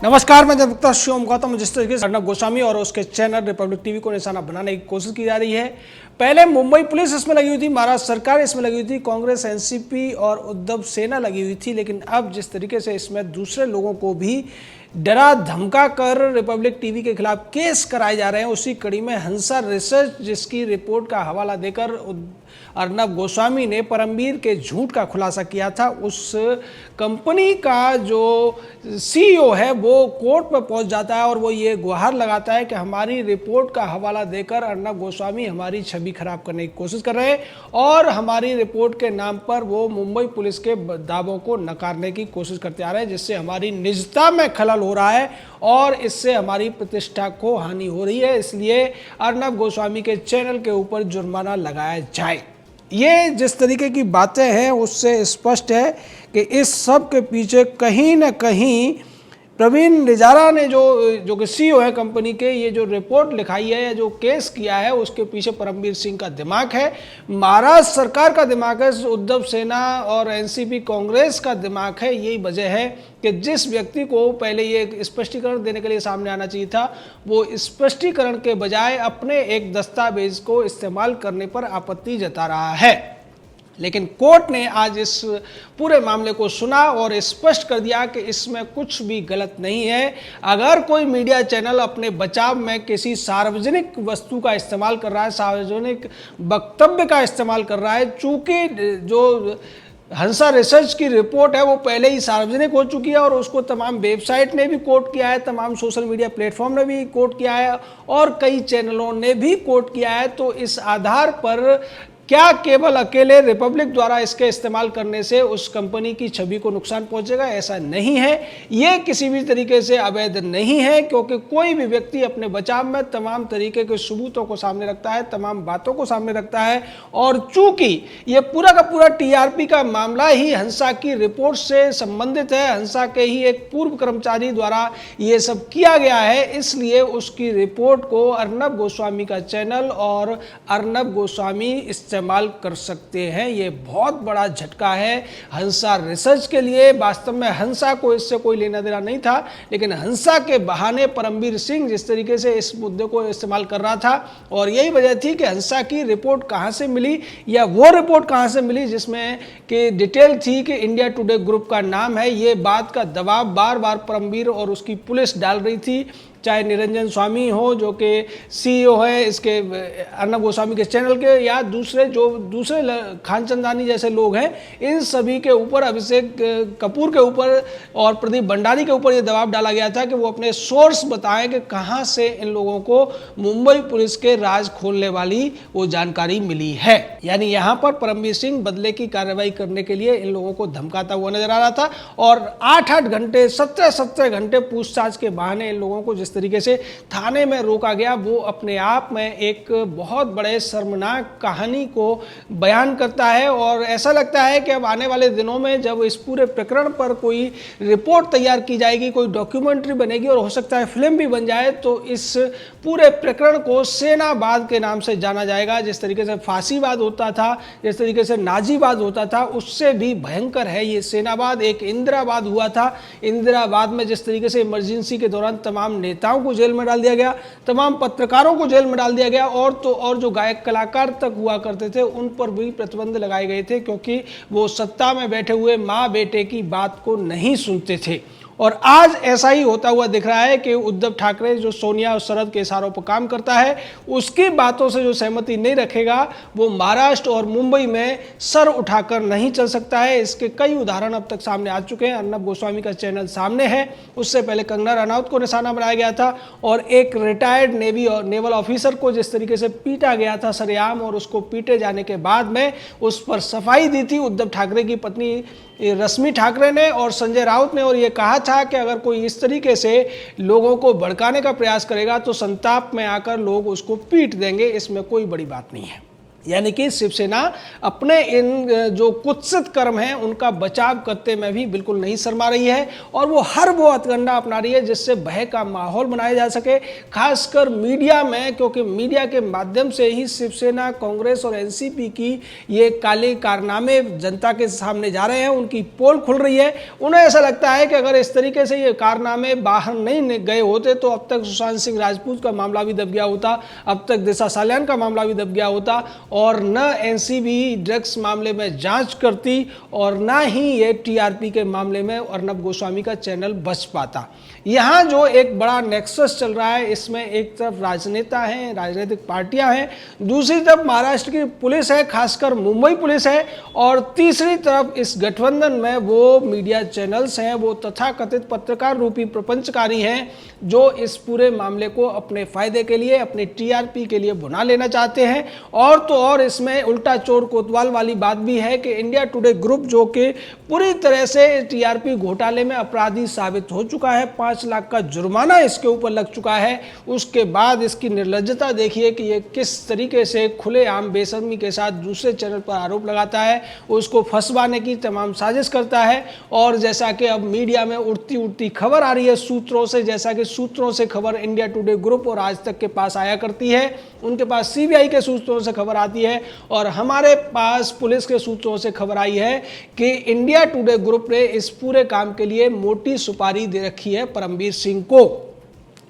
नमस्कार, मैं जनता शिवम गौतम। जिस तरीके से अर्नब गोस्वामी और उसके चैनल रिपब्लिक टीवी को निशाना बनाने की कोशिश की जा रही है, पहले मुंबई पुलिस इसमें लगी हुई थी, महाराष्ट्र सरकार इसमें लगी हुई थी, कांग्रेस, एनसीपी और उद्धव सेना लगी हुई थी। लेकिन अब जिस तरीके से इसमें दूसरे लोगों को भी डरा धमका कर रिपब्लिक टीवी के खिलाफ केस कराए जा रहे हैं, उसी कड़ी में हंसा रिसर्च जिसकी रिपोर्ट का हवाला देकर अर्नब गोस्वामी ने परमवीर के झूठ का खुलासा किया था, उस कंपनी का जो सीईओ है वो कोर्ट में पहुंच जाता है और वो ये गुहार लगाता है कि हमारी रिपोर्ट का हवाला देकर अर्नब गोस्वामी हमारी छवि खराब करने की कोशिश कर रहे हैं और हमारी रिपोर्ट के नाम पर वो मुंबई पुलिस के दावों को नकारने की कोशिश करते आ रहे हैं, जिससे हमारी निजता में खलल हो रहा है और इससे हमारी प्रतिष्ठा को हानि हो रही है। इसलिए अर्नब गोस्वामी के चैनल के ऊपर जुर्माना लगाया जाए। ये जिस तरीके की बातें हैं उससे स्पष्ट है कि इस सब के पीछे कहीं ना कहीं प्रवीण निजारा ने जो कि सीईओ है कंपनी के, ये जो रिपोर्ट लिखाई है या जो केस किया है उसके पीछे परमवीर सिंह का दिमाग है, महाराष्ट्र सरकार का दिमाग है, उद्धव सेना और एनसीपी कांग्रेस का दिमाग है। यही वजह है कि जिस व्यक्ति को पहले ये स्पष्टीकरण देने के लिए सामने आना चाहिए था, वो स्पष्टीकरण के बजाय अपने एक दस्तावेज को इस्तेमाल करने पर आपत्ति जता रहा है। लेकिन कोर्ट ने आज इस पूरे मामले को सुना और स्पष्ट कर दिया कि इसमें कुछ भी गलत नहीं है। अगर कोई मीडिया चैनल अपने बचाव में किसी सार्वजनिक वस्तु का इस्तेमाल कर रहा है, सार्वजनिक वक्तव्य का इस्तेमाल कर रहा है, चूंकि जो हंसा रिसर्च की रिपोर्ट है वो पहले ही सार्वजनिक हो चुकी है और उसको तमाम वेबसाइट ने भी कोट किया है, तमाम सोशल मीडिया प्लेटफॉर्म ने भी कोट किया है और कई चैनलों ने भी कोट किया है, तो इस आधार पर क्या केवल अकेले रिपब्लिक द्वारा इसके इस्तेमाल करने से उस कंपनी की छवि को नुकसान पहुंचेगा? ऐसा नहीं है। ये किसी भी तरीके से अवैध नहीं है, क्योंकि कोई भी व्यक्ति अपने बचाव में तमाम तरीके के सबूतों को सामने रखता है, तमाम बातों को सामने रखता है। और चूंकि ये पूरा का पूरा टीआरपी का मामला ही हंसा की रिपोर्ट से संबंधित है, हंसा के ही एक पूर्व कर्मचारी द्वारा ये सब किया गया है, इसलिए उसकी रिपोर्ट को अर्नब गोस्वामी का चैनल और अर्नब गोस्वामी इस्तेमाल कर सकते हैं। ये बहुत बड़ा झटका है हंसा रिसर्च के लिए। वास्तव में हंसा को इससे कोई लेना देना नहीं था, लेकिन हंसा के बहाने परमवीर सिंह जिस तरीके से इस मुद्दे को इस्तेमाल कर रहा था, और यही वजह थी कि हंसा की रिपोर्ट कहां से मिली या वो रिपोर्ट कहां से मिली जिसमें कि डिटेल थी कि इंडिया टुडे ग्रुप का नाम है। ये बात का दबाव बार बार परमवीर और उसकी पुलिस डाल रही थी, चाहे निरंजन स्वामी हो जो कि सीईओ है इसके अर्नब गोस्वामी के चैनल के, या दूसरे खानचंदानी जैसे लोग हैं, इन सभी के ऊपर, अभिषेक कपूर के ऊपर और प्रदीप भंडारी के ऊपर ये दबाव डाला गया था कि वो अपने सोर्स बताएं कि कहां से इन लोगों को मुंबई पुलिस के राज खोलने वाली वो जानकारी मिली है। यानी यहां पर परमवीर सिंह बदले की कार्रवाई करने के लिए इन लोगों को धमकाता हुआ नजर आ रहा था और 8-8 घंटे 17-17 घंटे पूछताछ के बहाने इन लोगों को जिस तरीके से थाने में रोका गया, वो अपने आप में एक बहुत बड़े शर्मनाक कहानी को बयान करता है। और ऐसा लगता है कि अब आने वाले दिनों में जब इस पूरे प्रकरण पर कोई रिपोर्ट तैयार की जाएगी, कोई डॉक्यूमेंट्री बनेगी और हो सकता है फिल्म भी बन जाए, तो इस पूरे प्रकरण को सेनावाद के नाम से जाना जाएगा। जिस तरीके से फांसीवाद होता था, जिस तरीके से नाजीवाद होता था, उससे भी भयंकर है ये सेनावाद। एक इंदिरावाद हुआ था, इंदिरावाद में जिस तरीके से इमरजेंसी के दौरान तमाम नेताओं को जेल में डाल दिया गया, तमाम पत्रकारों को जेल में डाल दिया गया, और जो गायक कलाकार तक हुआ करते थे उन पर भी प्रतिबंध लगाए गए थे, क्योंकि वो सत्ता में बैठे हुए माँ बेटे की बात को नहीं सुनते थे। और आज ऐसा ही होता हुआ दिख रहा है कि उद्धव ठाकरे जो सोनिया और शरद के इशारों पर काम करता है, उसकी बातों से जो सहमति नहीं रखेगा वो महाराष्ट्र और मुंबई में सर उठाकर नहीं चल सकता है। इसके कई उदाहरण अब तक सामने आ चुके हैं। अर्नब गोस्वामी का चैनल सामने है, उससे पहले कंगना रनौत को निशाना बनाया गया था और एक रिटायर्ड नेवल ऑफिसर को जिस तरीके से पीटा गया था सरेआम, और उसको पीटे जाने के बाद में उस पर सफाई दी थी उद्धव ठाकरे की पत्नी रश्मि ठाकरे ने और संजय राउत ने, और ये कहा था कि अगर कोई इस तरीके से लोगों को भड़काने का प्रयास करेगा तो संताप में आकर लोग उसको पीट देंगे। इसमें कोई बड़ी बात नहीं है। यानी कि शिवसेना अपने इन जो कुत्सित कर्म हैं उनका बचाव करते में भी बिल्कुल नहीं शर्मा रही है और वो हर वो हथकंडा अपना रही है जिससे भय का माहौल बनाया जा सके, खासकर मीडिया में, क्योंकि मीडिया के माध्यम से ही शिवसेना, कांग्रेस और एनसीपी की ये काले कारनामे जनता के सामने जा रहे हैं, उनकी पोल खुल रही है। उन्हें ऐसा लगता है कि अगर इस तरीके से ये कारनामे बाहर नहीं गए होते तो अब तक सुशांत सिंह राजपूत का मामला भी दब गया होता, अब तक दिशा सालियान का मामला भी दब गया होता और न एनसीबी ड्रग्स मामले में जांच करती और ना ही ये टीआरपी के मामले में अर्नब गोस्वामी का चैनल बच पाता। यहाँ जो एक बड़ा नेक्सस चल रहा है, इसमें एक तरफ राजनेता हैं, राजनीतिक पार्टियां हैं, दूसरी तरफ महाराष्ट्र की पुलिस है, खासकर मुंबई पुलिस है, और तीसरी तरफ इस गठबंधन में वो मीडिया चैनल्स हैं, वो तथाकथित पत्रकार रूपी प्रपंचकारी हैं जो इस पूरे मामले को अपने फायदे के लिए, अपने टीआरपी के लिए भुना लेना चाहते हैं। और तो और इसमें उल्टा चोर कोतवाल वाली बात भी है कि इंडिया टुडे ग्रुप जो कि पूरी तरह से टीआरपी घोटाले में अपराधी साबित हो चुका है, 5 लाख का जुर्माना इसके ऊपर लग चुका है, उसके बाद इसकी निर्लज्जता देखिए कि ये किस तरीके से खुलेआम बेशर्मी के साथ दूसरे चैनल पर आरोप लगाता है, उसको फंसवाने की तमाम साजिश करता है। और जैसा कि अब मीडिया में उड़ती उड़ती खबर आ रही है सूत्रों से, जैसा कि सूत्रों से खबर इंडिया टुडे ग्रुप और आज तक के पास आया करती है, उनके पास सीबीआई के सूत्रों से खबर आती है और हमारे पास पुलिस के सूत्रों से खबर आई है कि इंडिया टुडे ग्रुप ने इस पूरे काम के लिए मोटी सुपारी दे रखी है परमबीर सिंह को।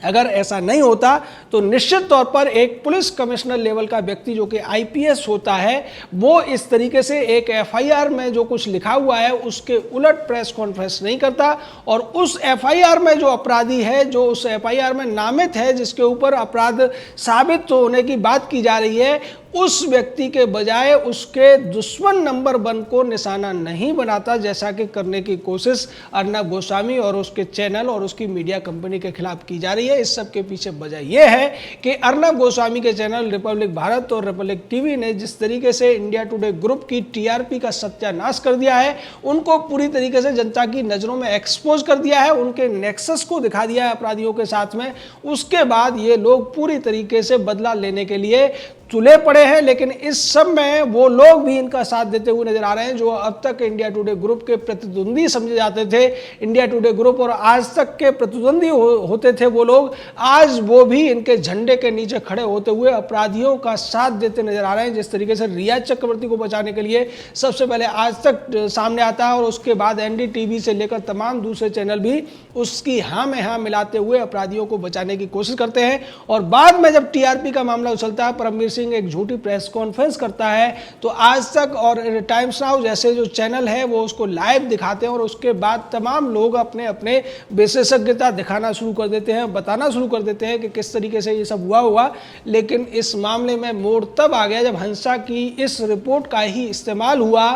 अगर ऐसा नहीं होता तो निश्चित तौर पर एक पुलिस कमिश्नर लेवल का व्यक्ति जो कि आईपीएस होता है, वो इस तरीके से एक एफआईआर में जो कुछ लिखा हुआ है उसके उलट प्रेस कॉन्फ्रेंस नहीं करता और उस एफआईआर में जो अपराधी है, जो उस एफआईआर में नामित है, जिसके ऊपर अपराध साबित होने की बात की जा रही है, उस व्यक्ति के बजाय उसके दुश्मन नंबर 1 को निशाना नहीं बनाता, जैसा कि करने की कोशिश अर्नब गोस्वामी और उसके चैनल और उसकी मीडिया कंपनी के खिलाफ की जा रही है। इस सब के पीछे वजह यह है कि अर्नब गोस्वामी के चैनल रिपब्लिक भारत और रिपब्लिक टीवी ने जिस तरीके से इंडिया टुडे ग्रुप की टीआरपी का सत्यानाश कर दिया है, उनको पूरी तरीके से जनता की नजरों में एक्सपोज कर दिया है, उनके नेक्सस को दिखा दिया है अपराधियों के साथ में। उसके बाद ये लोग पूरी तरीके से बदला लेने के लिए तुले पड़े हैं, लेकिन इस सब में वो लोग भी इनका साथ देते हुए नजर आ रहे हैं जो अब तक इंडिया टुडे ग्रुप के प्रतिद्वंदी समझे जाते थे। इंडिया टुडे ग्रुप और आज तक के प्रतिद्वंदी होते थे वो लोग, आज वो भी इनके झंडे के नीचे खड़े होते हुए अपराधियों का साथ देते नजर आ रहे हैं। जिस तरीके से रिया चक्रवर्ती को बचाने के लिए सबसे पहले आज तक सामने आता है और उसके बाद एनडीटीवी से लेकर तमाम दूसरे चैनल भी उसकी हाँ में हाँ मिलाते हुए अपराधियों को बचाने की कोशिश करते हैं। और बाद में जब टीआरपी का मामला उछलता है, परमबीर सिंह एक झूठी प्रेस कॉन्फ्रेंस करता है, तो आज तक और टाइम्स नाउ जैसे जो चैनल है वो उसको लाइव दिखाते हैं और उसके बाद तमाम लोग अपने अपने विशेषज्ञता दिखाना शुरू कर देते हैं, बताना शुरू कर देते हैं कि किस तरीके से ये सब हुआ। लेकिन इस मामले में मोड़ तब आ गया जब हंसा की इस रिपोर्ट का ही इस्तेमाल हुआ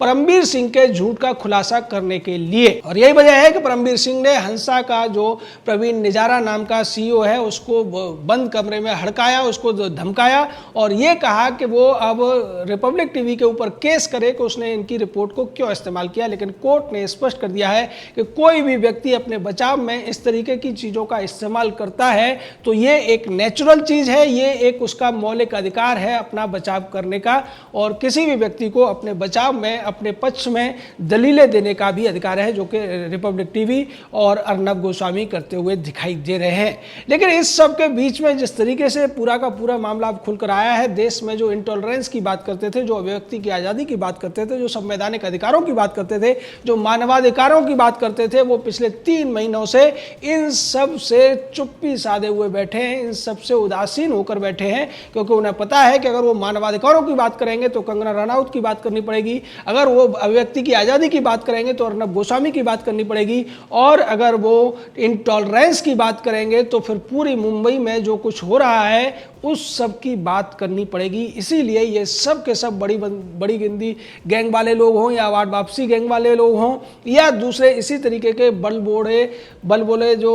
परमबीर सिंह के झूठ का खुलासा करने के लिए। और यही वजह है कि परमबीर सिंह ने हंसा का जो प्रवीण निजारा नाम का सीईओ है उसको बंद कमरे में हड़काया, उसको धमकाया और ये कहा कि वो अब रिपब्लिक टीवी के ऊपर केस करे कि उसने इनकी रिपोर्ट को क्यों इस्तेमाल किया। लेकिन कोर्ट ने स्पष्ट कर दिया है कि कोई भी व्यक्ति अपने बचाव में इस तरीके की चीज़ों का इस्तेमाल करता है तो ये एक नेचुरल चीज़ है, ये एक उसका मौलिक अधिकार है अपना बचाव करने का, और किसी भी व्यक्ति को अपने बचाव में, अपने पक्ष में दलीलें देने का भी अधिकार है, जो कि रिपब्लिक टीवी और अर्नब गोस्वामी करते हुए दिखाई दे रहे हैं। लेकिन इस सब के बीच में जिस तरीके से पूरा का पूरा मामला अब खुलकर आया है, देश में जो इंटॉलरेंस की बात करते थे, जो अभिव्यक्ति की आज़ादी की बात करते थे, जो संवैधानिक अधिकारों की बात करते थे, जो मानवाधिकारों की बात करते थे, वो पिछले 3 महीनों से इन सब से चुप्पी साधे हुए बैठे हैं, इन सब से उदासीन होकर बैठे हैं, क्योंकि उन्हें पता है कि अगर वो मानवाधिकारों की बात करेंगे तो कंगना रनौत की बात करनी पड़ेगी, अगर वो अभिव्यक्ति की आज़ादी की बात करेंगे तो अर्नब गोस्वामी की बात करनी पड़ेगी, और अगर वो इंटॉलरेंस की बात करेंगे तो फिर पूरी मुंबई में जो कुछ हो रहा है उस सब की बात करनी पड़ेगी। इसीलिए ये सब के सब बड़ी गिनती गैंग वाले लोग हों या अवार्ड वापसी गैंग वाले लोग हों या दूसरे इसी तरीके के बल बोले जो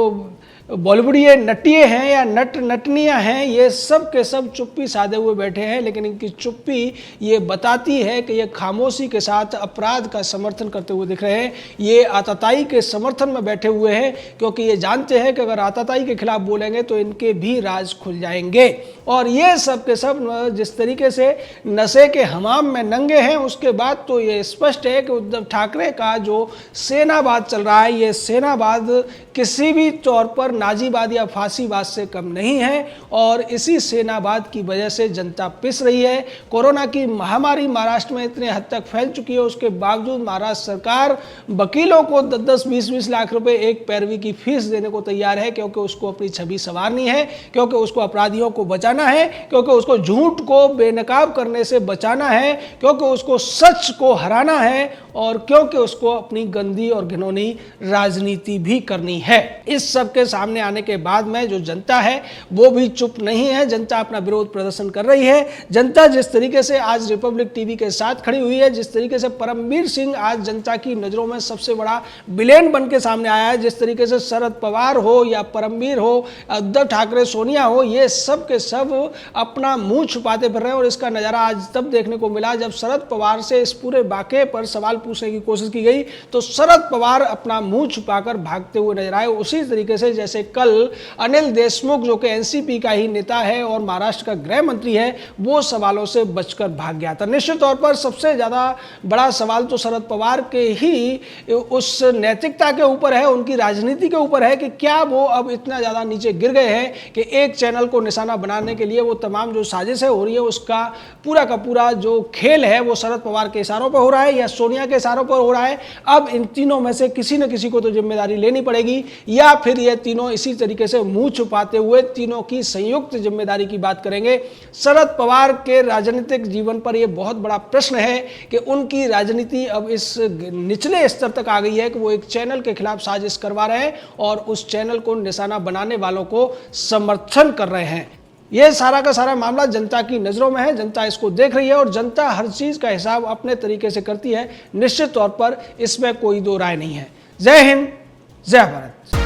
बॉलीवुडीय नटिए हैं या नट नटनियां हैं, ये सब के सब चुप्पी साधे हुए बैठे हैं, लेकिन इनकी चुप्पी ये बताती है कि ये खामोशी के साथ अपराध का समर्थन करते हुए दिख रहे हैं। ये आतताई के समर्थन में बैठे हुए हैं, क्योंकि ये जानते हैं कि अगर आतताई के खिलाफ बोलेंगे तो इनके भी राज खुल जाएंगे। और ये सब के सब जिस तरीके से नशे के हमाम में नंगे हैं, उसके बाद तो ये स्पष्ट है कि उद्धव ठाकरे का जो सेनावाद चल रहा है, ये सेनावाद किसी भी तौर पर नाजीवाद या फांसीवाद से कम नहीं है। और इसी सेनावाद की वजह से जनता पिस रही है। कोरोना की महामारी महाराष्ट्र में इतने हद तक फैल चुकी है, उसके बावजूद महाराष्ट्र सरकार वकीलों को 10-10, 20-20 लाख रुपए एक पैरवी की फीस देने को तैयार है, क्योंकि उसको अपनी छवि संवारनी है, क्योंकि उसको अपराधियों को बचाना है, क्योंकि उसको झूठ को बेनकाब करने से बचाना है, क्योंकि उसको सच को हराना है, और क्योंकि उसको अपनी गंदी और घिनौनी राजनीति भी करनी है। इस सब के सामने आने के बाद में जो जनता है वो भी चुप नहीं है। जनता अपना विरोध प्रदर्शन कर रही है। जनता जिस तरीके से आज रिपब्लिक टीवी के साथ खड़ी हुई है, जिस तरीके से परमवीर सिंह आज जनता की नजरों में सबसे बड़ा विलेन बन के सामने आया है, जिस तरीके से शरद पवार हो या परमवीर हो, उद्धव ठाकरे, सोनिया हो, ये सब के सब अपना मुंह छुपाते फिर रहे हैं। और इसका नजारा आज तब देखने को मिला जब शरद पवार से इस पूरे वाकये पर सवाल पूछने की कोशिश की गई, तो शरद पवार अपना मुंह छुपाकर भागते हुए नजर आए। उसी तरीके से जैसे कल अनिल देशमुख, जो कि एनसीपी का ही नेता है और महाराष्ट्र का गृह मंत्री है, वो सवालों से बचकर भाग गया था। निश्चित तौर पर सबसे ज्यादा बड़ा सवाल तो शरद पवार के ही उस नैतिकता के ऊपर है, उनकी राजनीति के ऊपर है कि क्या वो अब इतना ज्यादा नीचे गिर गए हैं कि एक चैनल को निशाना बनाने के लिए वो तमाम जो साजिशें हो रही है, उसका पूरा का पूरा जो खेल है वो शरद पवार के इशारों पर हो रहा है या सोनिया के इशारों पर हो रहा है। अब इन तीनों में से किसी न किसी को तो जिम्मेदारी लेनी पड़ेगी, या फिर ये तीनों इसी तरीके से मुंह छुपाते हुए तीनों की संयुक्त जिम्मेदारी की बात करेंगे। शरद पवार के राजनीतिक जीवन पर यह बहुत बड़ा प्रश्न है कि उनकी राजनीति अब इस निचले स्तर तक आ गई है कि वो एक चैनल के खिलाफ साजिश करवा रहे हैं और उस चैनल को निशाना बनाने वालों को समर्थन कर रहे हैं। यह सारा का सारा मामला जनता की नजरों में है, जनता इसको देख रही है और जनता हर चीज का हिसाब अपने तरीके से करती है। निश्चित तौर पर इसमें कोई दो राय नहीं है। जय हिंद, जय भारत।